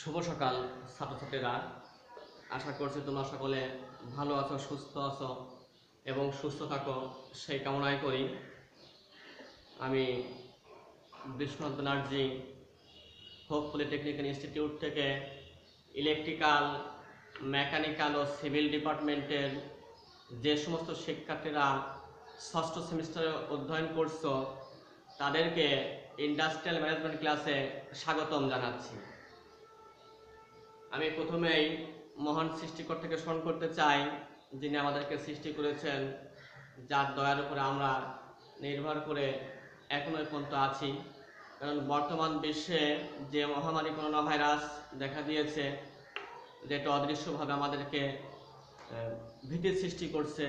শুভ সকাল ছাত্রছাত্রীরা। আশা করছি তোমরা সকলে ভালো আছো, সুস্থ আছো এবং সুস্থ থাকো, সেই কামনাই করি। আমি Biswanath Banerjee hope polytechnical institute থেকে ইলেকট্রিক্যাল, মেকানিক্যাল ও সিভিল ডিপার্টমেন্টের যে সমস্ত শিক্ষার্থীরা ষষ্ঠ সেমিস্টারে অধ্যয়ন করছো তাদেরকে ইন্ডাস্ট্রিয়াল ম্যানেজমেন্ট ক্লাসে স্বাগতম জানাচ্ছি। আমি প্রথমেই মহান সৃষ্টিকর্তাকে স্মরণ করতে চাই, যিনি আমাদেরকে সৃষ্টি করেছেন, যার দয়ার উপরে আমরা নির্ভর করে এখনো পর্যন্ত আছি। কারণ বর্তমান বিশ্বে যে মহামারী করোনা ভাইরাস দেখা দিয়েছে, যেটা অদৃশ্যভাবে আমাদেরকে ভীতির সৃষ্টি করছে,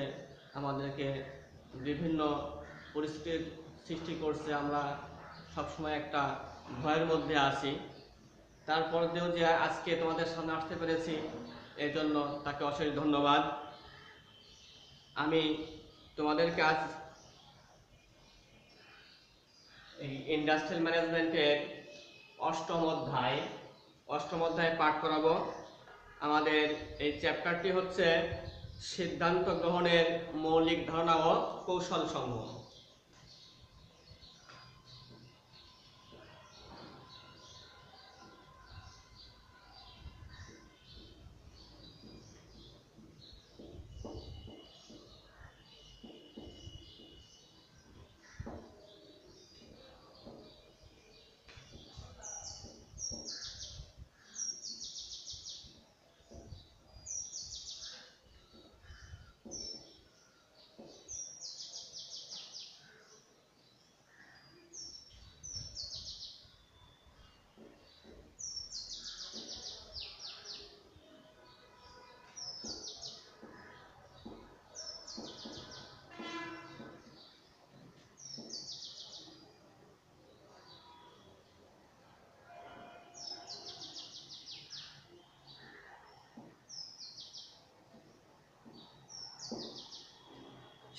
আমাদেরকে বিভিন্ন পরিস্থিতির সৃষ্টি করছে। আমরা সবসময় একটা ভয়ের মধ্যে আছি। তারপরেও যে আজকে তোমাদের সামনে আসতে পেরেছি, এর জন্য তাকে অশেষ ধন্যবাদ। আমি তোমাদেরকে আজ এই ইন্ডাস্ট্রিয়াল ম্যানেজমেন্টের অষ্টম অধ্যায় পাঠ করাবো। আমাদের এই চ্যাপ্টারটি হচ্ছে সিদ্ধান্ত গ্রহণের মৌলিক ধারণা ও কৌশল সমূহ।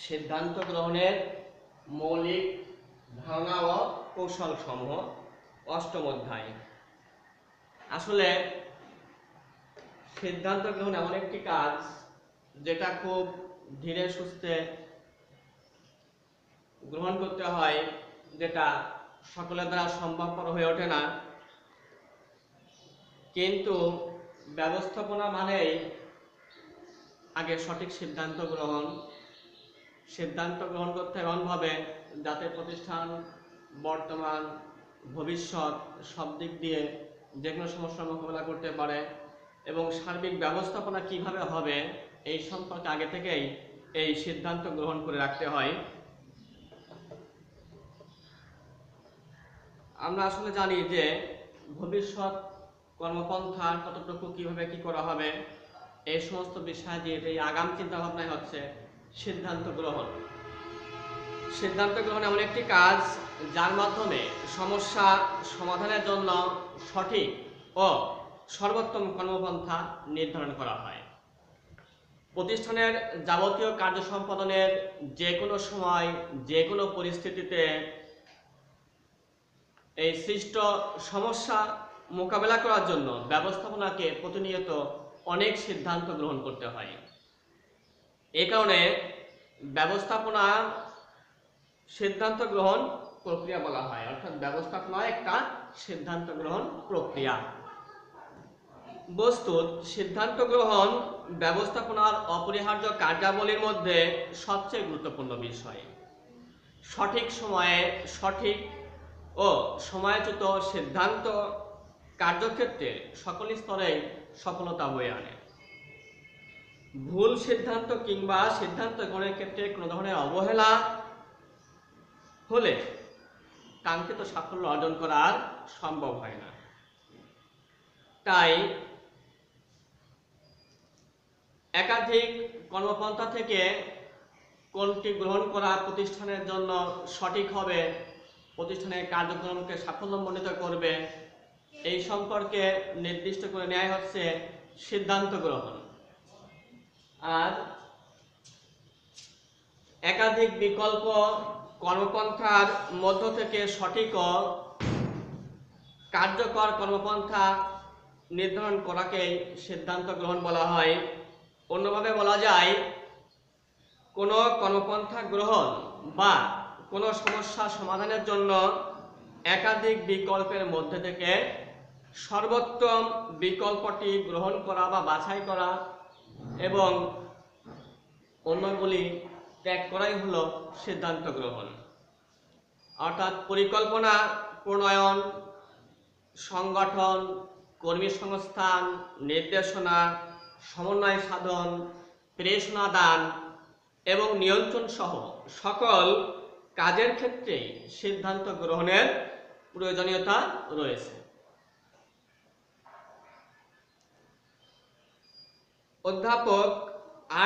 সিদ্ধান্ত গ্রহণের মৌলিক ধারণা ও কৌশল সমূহ, অষ্টম অধ্যায়। আসলে সিদ্ধান্ত গ্রহণ এমন একটি কাজ যেটা খুব ধীরে সুস্থে গ্রহণ করতে হয়, যেটা সকলের দ্বারা সম্ভবপর হয়ে ওঠে না। কিন্তু ব্যবস্থাপনা মানেই আগে সঠিক সিদ্ধান্ত গ্রহণ করতে এমনভাবে যাতে প্রতিষ্ঠান বর্তমান ভবিষ্যৎ সব দিক দিয়ে যে কোনো সমস্যার মোকাবেলা করতে পারে, এবং সার্বিক ব্যবস্থাপনা কিভাবে হবে এই সম্পর্কে আগে থেকেই এই সিদ্ধান্ত গ্রহণ করে রাখতে হয়। আমরা আসলে জানি যে ভবিষ্যৎ কর্মপন্থা কতটুকু কিভাবে কি করা হবে, এই সমস্ত বিষয় দিয়ে এই আগাম চিন্তা ভাবনাই হচ্ছে সিদ্ধান্ত গ্রহণ। সিদ্ধান্ত গ্রহণ এমন একটি কাজ যার মাধ্যমে সমস্যা সমাধানের জন্য সঠিক ও সর্বোত্তম কর্মপন্থা নির্ধারণ করা হয়। প্রতিষ্ঠানের যাবতীয় কার্য সম্পাদনের যে কোনো সময় যে কোনো পরিস্থিতিতে এই সৃষ্ট সমস্যা মোকাবেলা করার জন্য ব্যবস্থাপনাকে প্রতিনিয়ত অনেক সিদ্ধান্ত গ্রহণ করতে হয়। এই কারণে ব্যবস্থাপনা সিদ্ধান্ত গ্রহণ প্রক্রিয়া বলা হয়, অর্থাৎ ব্যবস্থাপনা একটা সিদ্ধান্ত গ্রহণ প্রক্রিয়া। বস্তুত সিদ্ধান্ত গ্রহণ ব্যবস্থাপনার অপরিহার্য কার্যাবলীর মধ্যে সবচেয়ে গুরুত্বপূর্ণ বিষয়। সঠিক সময়ে সঠিক ও সময়োচিত সিদ্ধান্ত কার্যক্ষেত্রে সকল স্তরে সফলতা বয়ে আনে। ভুল সিদ্ধান্ত কিংবা সিদ্ধান্ত গ্রহণের ক্ষেত্রে কোনো ধরনের অবহেলা হলে কাঙ্ক্ষিত সাফল্য অর্জন করা সম্ভব হয় না। তাই একাধিক কর্মপন্থা থেকে কোনটি গ্রহণ করা প্রতিষ্ঠানের জন্য সঠিক হবে, প্রতিষ্ঠানের কার্যক্রমকে সাফল্যমণ্ডিত করবে, এই সম্পর্কে নির্দিষ্ট করে নেওয়া হচ্ছে সিদ্ধান্ত গ্রহণ। আর একাধিক বিকল্প কর্মপন্থার মধ্য থেকে সঠিক ও কার্যকর কর্মপন্থা নির্ধারণ করাকেই সিদ্ধান্ত গ্রহণ বলা হয়। অন্যভাবে বলা যায়, কোনো কর্মপন্থা গ্রহণ বা কোনো সমস্যা সমাধানের জন্য একাধিক বিকল্পের মধ্যে থেকে সর্বোত্তম বিকল্পটি গ্রহণ করা বা বাছাই করা এবং অন্যগুলি ত্যাগ করাই হলো সিদ্ধান্ত গ্রহণ। অর্থাৎ পরিকল্পনা প্রণয়ন, সংগঠন, কর্মী সংস্থান, নির্দেশনা, সমন্বয় সাধন, প্রেরণা দান এবং নিয়ন্ত্রণ সহ সকল কাজের ক্ষেত্রেই সিদ্ধান্ত গ্রহণের প্রয়োজনীয়তা রয়েছে। অধ্যাপক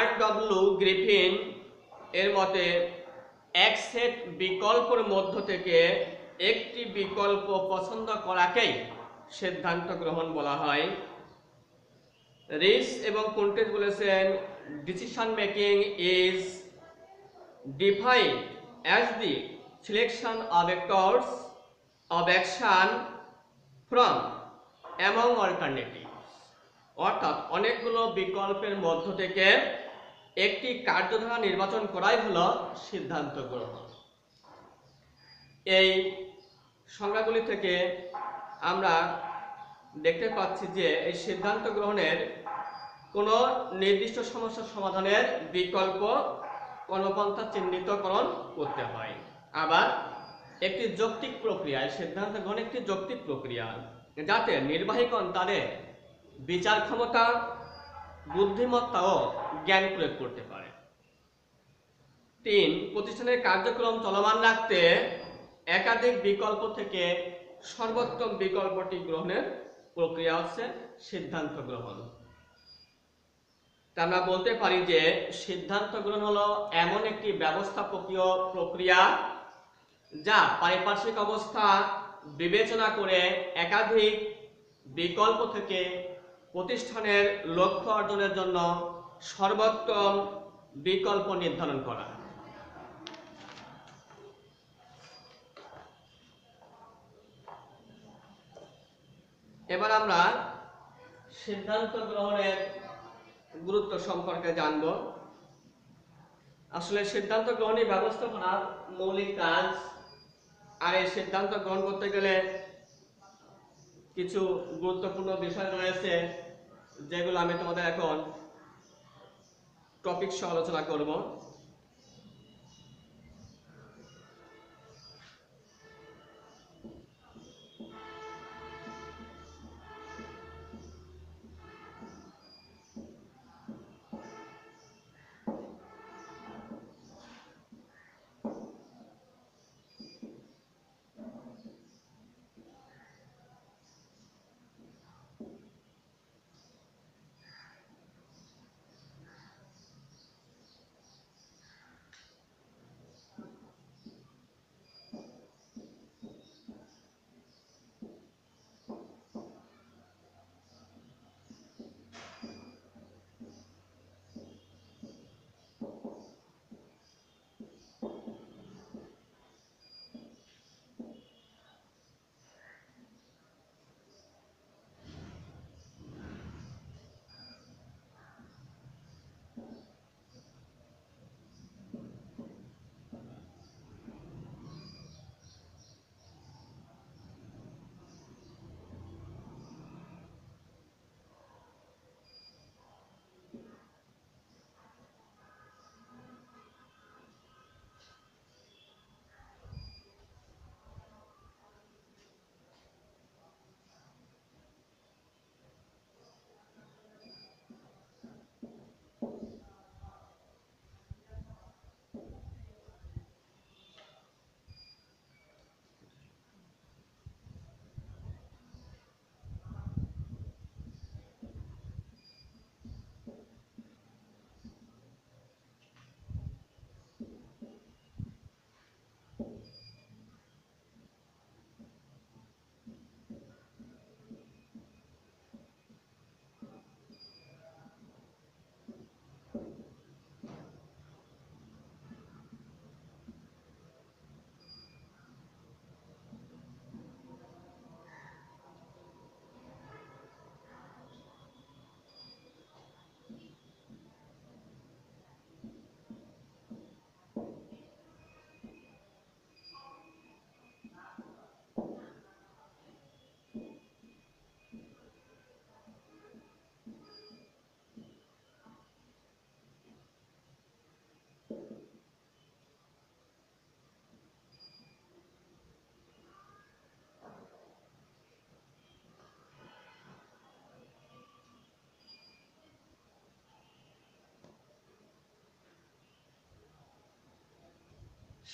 R.W. গ্রিফিন এর মতে এক সেট বিকল্পের মধ্য থেকে একটি বিকল্প পছন্দ করাকেই সিদ্ধান্ত গ্রহণ বলা হয়। রিস এবং কুন্টেজ বলেছেন, decision making is defined as the selection of A course of action from among alternative. অর্থাৎ অনেকগুলো বিকল্পের মধ্য থেকে একটি কার্যধারা নির্বাচন করাই হলো সিদ্ধান্ত গ্রহণ। এই সংজ্ঞাগুলি থেকে আমরা দেখতে পাচ্ছি যে এই সিদ্ধান্ত গ্রহণের কোনো নির্দিষ্ট সমস্যার সমাধানের বিকল্প কর্মপন্থা চিহ্নিতকরণ করতে হয়। আবার একটি যৌক্তিক প্রক্রিয়া, সিদ্ধান্ত গ্রহণ একটি যৌক্তিক প্রক্রিয়া, যাতে নির্বাহীগণ তাদের বিচার ক্ষমতা, বুদ্ধিমত্তা ও জ্ঞান প্রয়োগ করতে পারে। 3. প্রতিষ্ঠানের কার্যক্রম চলমান রাখতে একাধিক বিকল্প থেকে সর্বোত্তম বিকল্পটি গ্রহণের প্রক্রিয়া হচ্ছে সিদ্ধান্ত গ্রহণ। তা আমরা বলতে পারি যে সিদ্ধান্ত গ্রহণ হলো এমন একটি ব্যবস্থাপকীয় প্রক্রিয়া যা পারিপার্শ্বিক অবস্থা বিবেচনা করে একাধিক বিকল্প থেকে প্রতিষ্ঠানের লক্ষ্য অর্জনের জন্য সর্বোত্তম বিকল্প নির্ধারণ করা। এবার আমরা সিদ্ধান্ত গ্রহণের গুরুত্ব সম্পর্কে জানব। আসলে সিদ্ধান্ত গ্রহণই ব্যবস্থাপনার মৌলিক কাজ। আর এই সিদ্ধান্ত গ্রহণ করতে গেলে কিছু গুরুত্বপূর্ণ বিষয় রয়েছে, যেগুলো আমি তোমাদের এখন টপিক সহ আলোচনা করব।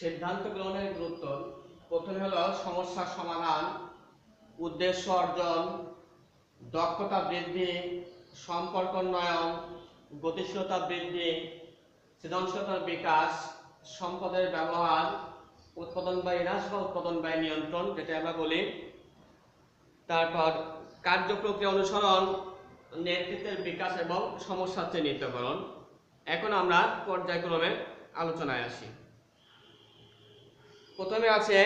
সিদ্ধান্ত গ্রহণের গুরুত্ব প্রথমে হলো সমস্যার সমাধান, উদ্দেশ্য অর্জন, দক্ষতা বৃদ্ধি, সম্পর্ক উন্নয়ন, গতিশীলতা বৃদ্ধি, সৃজনশীলতার বিকাশ, সম্পদের ব্যবহার, উৎপাদন ব্যয় হ্রাস বা উৎপাদন ব্যয় নিয়ন্ত্রণ যেটা আমরা বলি, তারপর কার্যপ্রক্রিয়া অনুসরণ, নেতৃত্বের বিকাশ এবং সমস্যা চিহ্নিতকরণ। এখন আমরা পর্যায়ক্রমে আলোচনায় আসি। প্রথমে আছে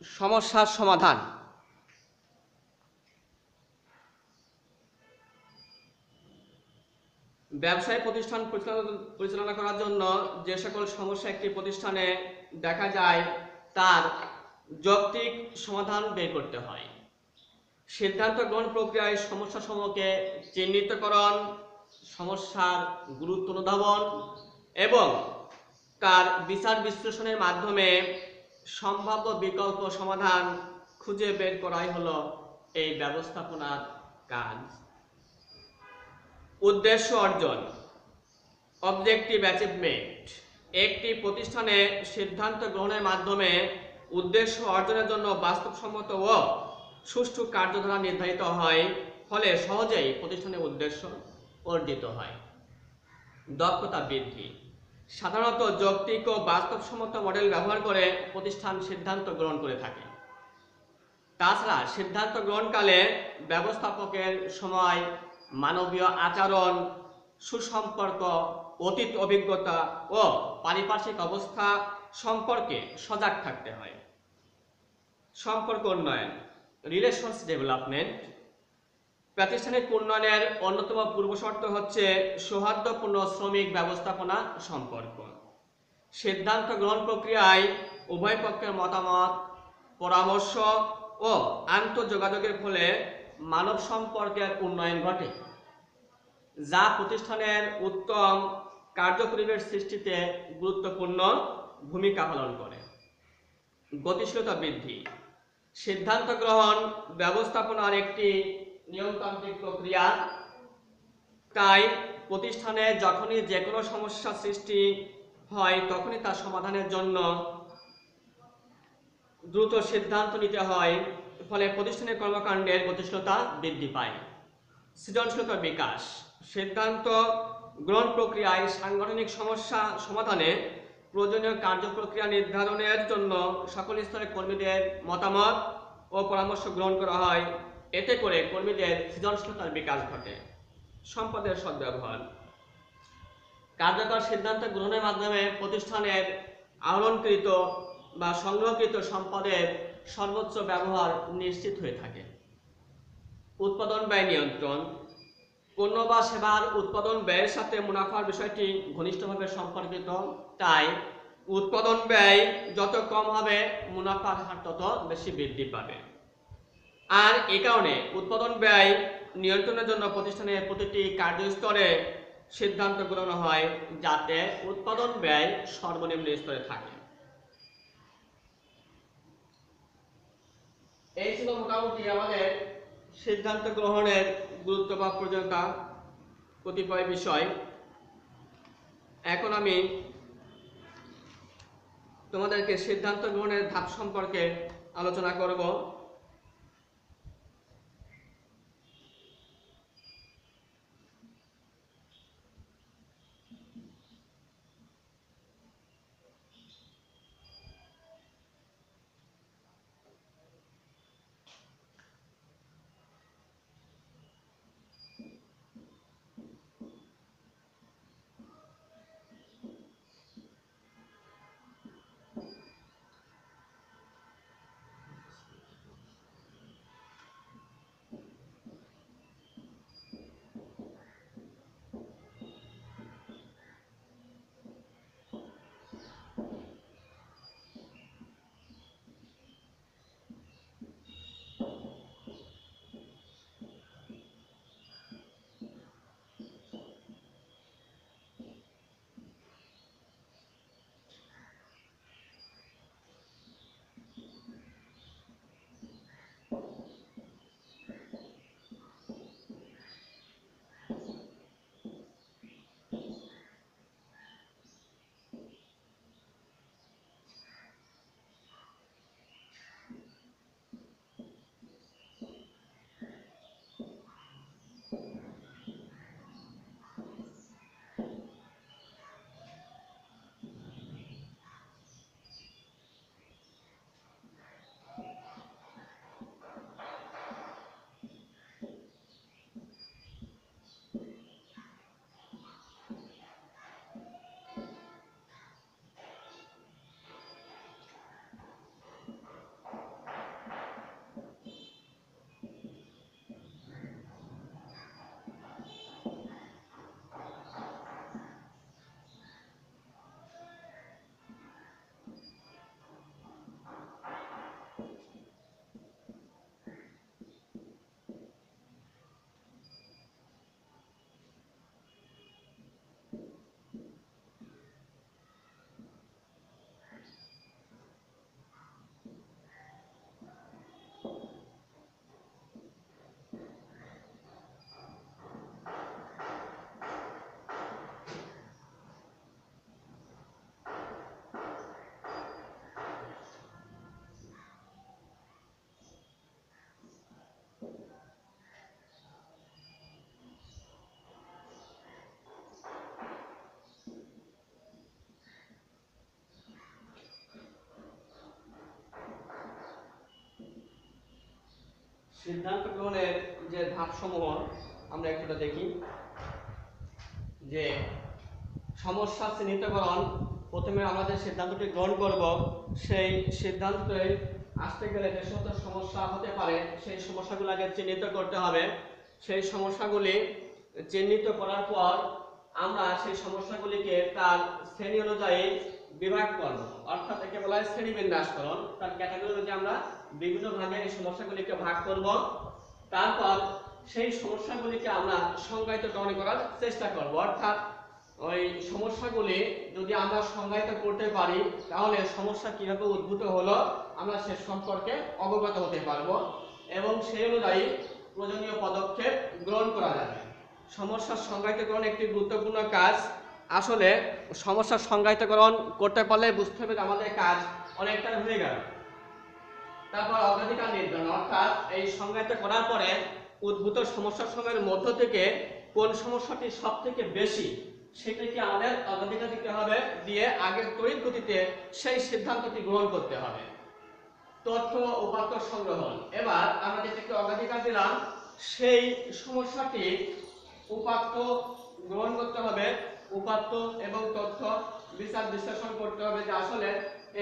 সমস্যার সমাধান। ব্যবসায়ী প্রতিষ্ঠান পরিচালনা করার জন্য যে সকল সমস্যা একটি প্রতিষ্ঠানে দেখা যায় তার যৌক্তিক সমাধান বের করতে হয়। সিদ্ধান্ত গ্রহণ প্রক্রিয়ায় সমস্যা সমূহকে চিহ্নিতকরণ, সমস্যার গুরুত্ব অনুধাবন এবং তার বিচার বিশ্লেষণের মাধ্যমে সম্ভাব্য বিকল্প সমাধান খুঁজে বের করাই হলো এই ব্যবস্থাপনার কাজ। উদ্দেশ্য অর্জন, অবজেক্টিভ অ্যাচিভমেন্ট। একটি প্রতিষ্ঠানে সিদ্ধান্ত গ্রহণের মাধ্যমে উদ্দেশ্য অর্জনের জন্য বাস্তবসম্মত ও সুষ্ঠু কার্যধারা নির্ধারিত হয়, ফলে সহজেই প্রতিষ্ঠানের উদ্দেশ্য অর্জিত হয়। দক্ষতা বৃদ্ধি, সাধারণত যৌক্তিক ও বাস্তবসম্মত মডেল ব্যবহার করে প্রতিষ্ঠান সিদ্ধান্ত গ্রহণ করে থাকে। তাছাড়া সিদ্ধান্ত গ্রহণকালে ব্যবস্থাপকের সময়, মানবীয় আচরণ, সুসম্পর্ক, অতীত অভিজ্ঞতা ও পারিপার্শ্বিক অবস্থা সম্পর্কে সজাগ থাকতে হয়। সম্পর্ক উন্নয়ন, রিলেশনস ডেভেলপমেন্ট। প্রাতিষ্ঠানিক উন্নয়নের অন্যতম পূর্বশর্ত হচ্ছে সৌহার্দ্যপূর্ণ শ্রমিক ব্যবস্থাপনা সম্পর্ক। সিদ্ধান্ত গ্রহণ প্রক্রিয়ায় উভয় পক্ষের মতামত, পরামর্শ ও আন্তঃযোগাযোগের ফলে মানব সম্পর্কের উন্নয়ন ঘটে, যা প্রতিষ্ঠানের উত্তম কার্যপরিবেশ সৃষ্টিতে গুরুত্বপূর্ণ ভূমিকা পালন করে। গতিশীলতা বৃদ্ধি, সিদ্ধান্ত গ্রহণ ব্যবস্থাপনার একটি নিয়মতান্ত্রিক প্রক্রিয়া, তাই প্রতিষ্ঠানে যখনই যে কোনো সমস্যা সৃষ্টি হয় তখনই তার সমাধানের জন্য দ্রুত সিদ্ধান্ত নিতে হয়, ফলে প্রতিষ্ঠানের কর্মকাণ্ডের গতিশীলতা বৃদ্ধি পায়। সৃজনশীলতার বিকাশ, সিদ্ধান্ত গ্রহণ প্রক্রিয়ায় সাংগঠনিক সমস্যা সমাধানে প্রয়োজনীয় কার্যপ্রক্রিয়া নির্ধারণের জন্য সকল স্তরের কর্মীদের মতামত ও পরামর্শ গ্রহণ করা হয়, এতে করে কর্মীদের সৃজনশীলতার বিকাশ ঘটে। সম্পদের সদ্ব্যবহার, কার্যকর সিদ্ধান্ত গ্রহণের মাধ্যমে প্রতিষ্ঠানের আহরণকৃত বা সংগ্রহকৃত সম্পদের সর্বোচ্চ ব্যবহার নিশ্চিত হয়ে থাকে। উৎপাদন ব্যয় নিয়ন্ত্রণ, পণ্য বা সেবার উৎপাদন ব্যয়ের সাথে মুনাফার বিষয়টি ঘনিষ্ঠভাবে সম্পর্কিত, তাই উৎপাদন ব্যয় যত কম হবে মুনাফার হার তত বেশি বৃদ্ধি পাবে। আর এ কারণে উৎপাদন ব্যয় নিয়ন্ত্রণের জন্য প্রতিষ্ঠানের প্রতিটি কার্যস্তরে সিদ্ধান্ত গ্রহণ হয় যাতে উৎপাদন ব্যয় সর্বনিম্ন স্তরে থাকে। এই ছিল মোটামুটি আমাদের সিদ্ধান্ত গ্রহণের গুরুত্ব বা প্রয়োজনীয়তা কতিপয় বিষয়। এখন আমি তোমাদেরকে সিদ্ধান্ত গ্রহণের ধাপ সম্পর্কে আলোচনা করব। সিদ্ধান্ত গ্রহণের যে ধাপসমূহ আমরা একটু দেখি। যে সমস্যা চিহ্নিতকরণ, প্রথমে আমাদের সিদ্ধান্তটি গ্রহণ করব, সেই সিদ্ধান্তে আসতে গেলে যে সমস্ত সমস্যা হতে পারে সেই সমস্যাগুলো আগে চিহ্নিত করতে হবে। সেই সমস্যাগুলি চিহ্নিত করার পর আমরা সেই সমস্যাগুলিকে তার শ্রেণী অনুযায়ী বিভাগ করব, অর্থাৎ একে বলা হয় শ্রেণীবিন্যাসকরণ। তার ক্যাটাগরি অনুযায়ী আমরা বিভিন্ন ভাগে এই সমস্যাগুলিকে ভাগ করব। তারপর সেই সমস্যাগুলিকে আমরা সংজ্ঞায়িতকরণ করার চেষ্টা করব, অর্থাৎ ওই সমস্যাগুলি যদি আমরা সংজ্ঞায়িত করতে পারি তাহলে সমস্যা কিভাবে উদ্ভূত হলো আমরা সে সম্পর্কে অবগত হতে পারবো এবং সেই অনুযায়ী প্রয়োজনীয় পদক্ষেপ গ্রহণ করা যাবে। সমস্যার সংজ্ঞায়িতকরণ একটি গুরুত্বপূর্ণ কাজ। আসলে সমস্যার সংজ্ঞায়িতকরণ করতে পারলে বুঝতে হবে যে আমাদের কাজ অনেকটা হয়ে গেল। তারপর অগ্রাধিকার নির্ধারণ, অর্থাৎ এই সংজ্ঞায়িত করার পরে উদ্ভূত সমস্যাসমূহের মধ্য থেকে কোন সমস্যাটি সবথেকে বেশি সেটাকে আমাদের অগ্রাধিকার দিতে হবে, দিয়ে আগের তড়িৎ গতিতে সেই সিদ্ধান্তটি গ্রহণ করতে হবে। তথ্য উপাত্ত সংগ্রহণ, এবার আমরা যেটাকে অগ্রাধিকার দিলাম সেই সমস্যাটি উপাত্ত গ্রহণ করতে হবে, উপাত্ত এবং তথ্য বিচার বিশ্লেষণ করতে হবে যে আসলে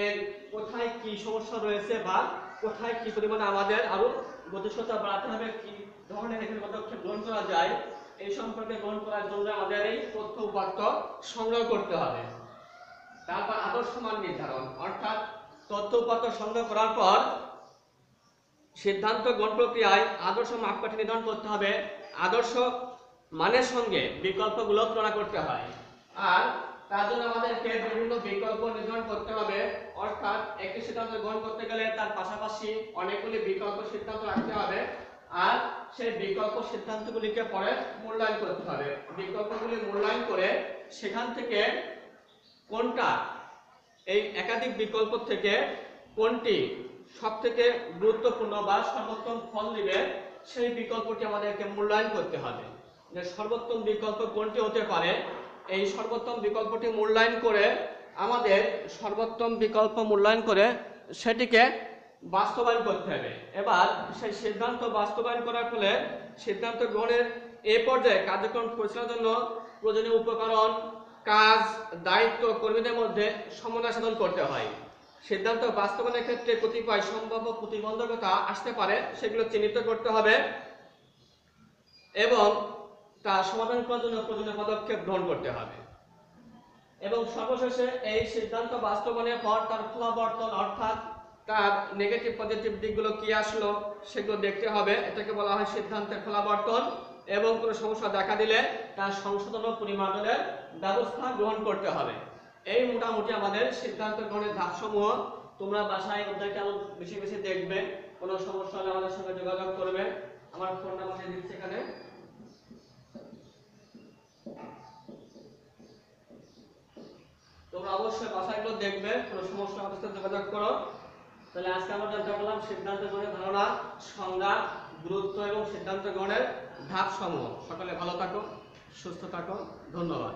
এর কোথায় কি সমস্যা রয়েছে বা কোথায় কি পরিমাণে আমাদের আরো গতিশীলতা বাড়াতে হবে, কি ধরনের এখানে পদক্ষেপ গ্রহণ করা যায় এই সম্পর্কে গ্রহণ করার জন্য আমাদের এই তথ্য উপাত্ত সংগ্রহ করতে হবে। তারপর আদর্শ মান নির্ধারণ, অর্থাৎ তথ্য উপাত্ত সংগ্রহ করার পর সিদ্ধান্ত গ্রহণ প্রক্রিয়ায় আদর্শ মাপকাঠি নির্ধারণ করতে হবে। আদর্শ মানের সঙ্গে বিকল্পগুলো তুলনা করতে হয়, আর তার জন্য আমাদেরকে বিভিন্ন বিকল্প নির্ধারণ করতে হবে, অর্থাৎ একটি সিদ্ধান্ত গ্রহণ করতে গেলে তার পাশাপাশি অনেকগুলি বিকল্প সিদ্ধান্ত রাখতে হবে, আর সেই বিকল্প সিদ্ধান্তগুলিকে পরে মূল্যায়ন করতে হবে। বিকল্পগুলি মূল্যায়ন করে সেখান থেকে কোনটা এই একাধিক বিকল্প থেকে কোনটি সবথেকে গুরুত্বপূর্ণ বা সর্বোত্তম ফল দিবে সেই বিকল্পটি আমাদেরকে মূল্যায়ন করতে হবে। যে সর্বোত্তম বিকল্প কোনটি হতে পারে এই সর্বোত্তম বিকল্পটি মূল্যায়ন করে আমাদের সর্বোত্তম বিকল্প মূল্যায়ন করে সেটিকে বাস্তবায়ন করতে হবে। এবার সেই সিদ্ধান্ত বাস্তবায়ন করার ফলে সিদ্ধান্ত গ্রহণের এই পর্যায়ে কার্যক্রম পরিচালনার জন্য প্রয়োজনীয় উপকরণ, কাজ, দায়িত্ব কর্মীদের মধ্যে সমন্বয় সাধন করতে হয়। সিদ্ধান্ত বাস্তবায়নের ক্ষেত্রে কতিপয় সম্ভাব্য প্রতিবন্ধকতা আসতে পারে, সেগুলো চিহ্নিত করতে হবে এবং তা সমাধান করার জন্য প্রয়োজনীয় পদক্ষেপ গ্রহণ করতে হবে। এবং সর্বশেষে এই সিদ্ধান্ত বাস্তবায়নের পর তার ফলাবর্তন, অর্থাৎ তার নেগেটিভ পজিটিভ দিকগুলো কি আসলো সেগুলো দেখতে হবে। এটাকে বলা হয় সিদ্ধান্তের ফলাবর্তন। এবং কোনো সমস্যা দেখা দিলে তার সংশোধন ও পরিমার্জনের ব্যবস্থা গ্রহণ করতে হবে। এই মোটামুটি আমাদের সিদ্ধান্ত গ্রহণের ধাপসমূহ। তোমরা বাসায় ওদেরকে আরো বেশি বেশি দেখবে, কোনো সমস্যা হলে আমাদের সঙ্গে যোগাযোগ করবে। আমার ফোন নাম্বার দিয়ে দিচ্ছি এখানে। তোমরা অবশ্যই বাসায়গুলো দেখবে, কোনো সমস্যা আমাদের সাথে যোগাযোগ করো। তাহলে আজকে আমরা জানতে পারলাম সিদ্ধান্ত গ্রহণের ধারণা, সংজ্ঞা, গুরুত্ব এবং সিদ্ধান্ত গ্রহণের ধাপসমূহ। সকলে ভালো থাকো, সুস্থ থাকো, ধন্যবাদ।